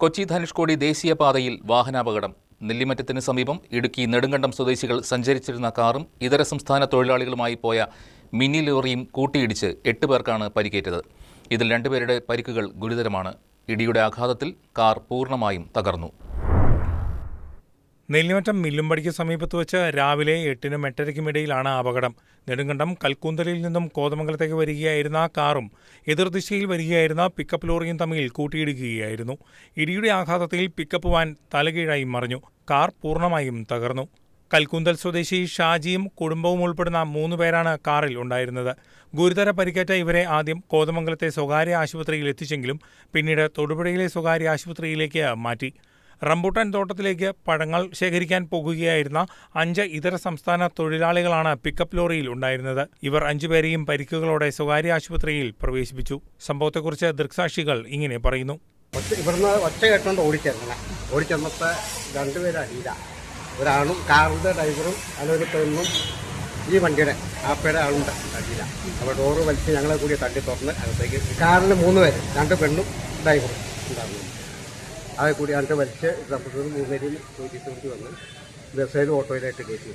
കൊച്ചി ധനുഷ്കോടി ദേശീയപാതയിൽ വാഹനാപകടം. നെല്ലിമറ്റത്തിന് സമീപം ഇടുക്കി നെടുങ്കണ്ടം സ്വദേശികൾ സഞ്ചരിച്ചിരുന്ന കാറും ഇതര സംസ്ഥാന തൊഴിലാളികളുമായി പോയ മിനി ലോറിയും കൂട്ടിയിടിച്ച് 8 പേർക്കാണ് പരിക്കേറ്റത്. ഇതിൽ 2 പേരുടെ പരിക്കുകൾ ഗുരുതരമാണ്. ഇടിയുടെ ആഘാതത്തിൽ കാർ പൂർണ്ണമായും തകർന്നു. നെല്ലിമറ്റം മില്ലുംപടിക്ക് സമീപത്ത് വെച്ച് രാവിലെ 8-നും 8:30-ക്കും ഇടയിലാണ് അപകടം. നെടുങ്കണ്ടം കൽക്കൂന്തലിൽ നിന്നും കോതമംഗലത്തേക്ക് വരികയായിരുന്ന കാറും എതിർദിശയിൽ വരികയായിരുന്ന പിക്കപ്പ് ലോറിയും തമ്മിൽ കൂട്ടിയിടിക്കുകയായിരുന്നു. ഇടിയുടെ ആഘാതത്തിൽ പിക്കപ്പ് വാൻ തലകീഴായി മറിഞ്ഞു. കാർ പൂർണ്ണമായും തകർന്നു. കൽക്കൂന്തൽ സ്വദേശി ഷാജിയും കുടുംബവും ഉൾപ്പെടുന്ന 3 പേരാണ് കാറിൽ ഉണ്ടായിരുന്നത്. ഗുരുതര പരിക്കേറ്റ ഇവരെ ആദ്യം കോതമംഗലത്തെ സ്വകാര്യ ആശുപത്രിയിൽ എത്തിച്ചെങ്കിലും പിന്നീട് തൊടുപുഴയിലെ സ്വകാര്യ ആശുപത്രിയിലേക്ക് മാറ്റി. റംബൂട്ടാൻ തോട്ടത്തിലേക്ക് പഴങ്ങൾ ശേഖരിക്കാൻ പോകുകയായിരുന്ന 5 ഇതര സംസ്ഥാന തൊഴിലാളികളാണ് പിക്കപ്പ് ലോറിയിൽ ഉണ്ടായിരുന്നത്. ഇവർ 5 പേരെയും പരിക്കുകളോടെ സ്വകാര്യ ആശുപത്രിയിൽ പ്രവേശിപ്പിച്ചു. സംഭവത്തെക്കുറിച്ച് ദൃക്സാക്ഷികൾ ഇങ്ങനെ പറയുന്നു. ഇവിടുന്ന് ഒറ്റ കേട്ടോണ്ട് ഓടിച്ചെന്നപ്പോ 2 പേര് അടിയില്ല. ഒരാളും കാറിന്റെ ഡ്രൈവറും അതൊരു പെണ്ണും ഈ വണ്ടിയുടെ ആപ്പയുടെ ആളുണ്ട് അടിയില്ല. അപ്പോൾ ഡോറ് വലിച്ച് ഞങ്ങളെ കൂടി തട്ടി തുറന്ന് അകത്തേക്ക് കാറിന് 3 പേര്, 2 പെണ്ണും ഡ്രൈവറും ഉണ്ടായിരുന്നു. അത് കൂടി അതിൻ്റെ വലിച്ച് 3 പേരും കൂട്ടി വന്ന് ബസ്സിൽ ഓട്ടോയിലായിട്ട് കയറ്റി.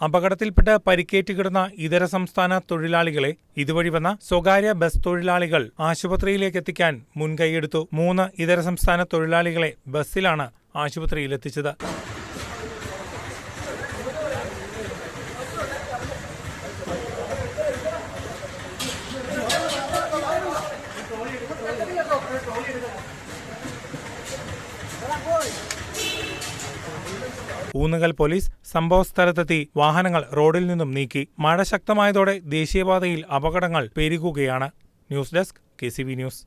അപകടത്തിൽപ്പെട്ട് പരിക്കേറ്റ് കിടന്ന ഇതര സംസ്ഥാന തൊഴിലാളികളെ ഇതുവഴി വന്ന സ്വകാര്യ ബസ് തൊഴിലാളികൾ ആശുപത്രിയിലേക്ക് എത്തിക്കാൻ മുൻകൈയെടുത്തു. 3 ഇതര സംസ്ഥാന തൊഴിലാളികളെ ബസ്സിലാണ് ആശുപത്രിയിലെത്തിച്ചത്. ഊന്നുകൽ പോലീസ് സംഭവസ്ഥലത്തെത്തി വാഹനങ്ങൾ റോഡിൽ നിന്നും നീക്കി. മഴ ശക്തമായതോടെ ദേശീയപാതയിൽ അപകടങ്ങൾ പെരുകുകയാണ്. News desk KCV news.